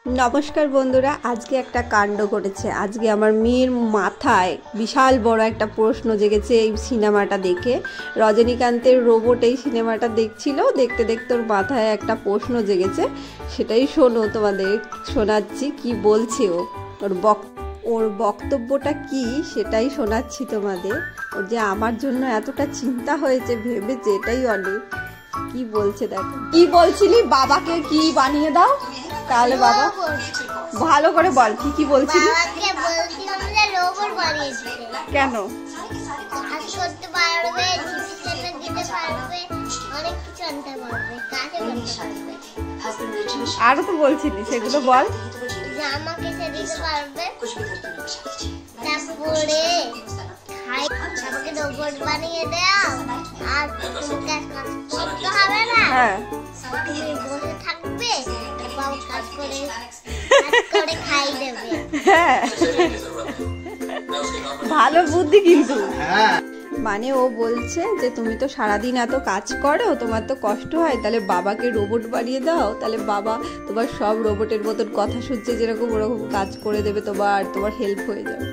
নমস্কার বন্ধুরা, আজকে একটা কাণ্ড ঘটেছে। আজকে আমার মেয়ের মাথায় বিশাল বড় একটা প্রশ্ন জেগেছে এই সিনেমাটা দেখে। রজনীকান্তের রোবট এই সিনেমাটা দেখছিল, দেখতে দেখতে ওর মাথায় একটা প্রশ্ন জেগেছে। সেটাই শোনো, তোমাদের শোনাচ্ছি কি বলছে ও। ওর বক্তব্যটা কি সেটাই শোনাচ্ছি তোমাদের। ওর যে আমার জন্য এতটা চিন্তা হয়েছে ভেবেছে, এটাই অনেক। কি বলছে দেখো। কি বলছিলি? বাবাকে কি বানিয়ে দাও, তাহলে বাবা ভালো করে বল। কি বলছিলি? কেন? আরো তো বলছিলি, সেগুলো বল। বানিয়ে দাও আর তোমাকে কাজ করতে হবে না। হ্যাঁ, তুমি বসে থাকবে, বাবা কাজ করে খাই দেবে। হ্যাঁ, ভালো বুদ্ধি কিন্তু। মানে ও বলছে যে তুমি তো সারাদিন এত কাজ করো, তোমার তো কষ্ট হয়, তাহলে বাবাকে রোবট বানিয়ে দাও, তাহলে বাবা তোমার সব রোবটের মতন কথা শুনছে যেরকম ওরকম কাজ করে দেবে, তোমার হেল্প হয়ে যাবে।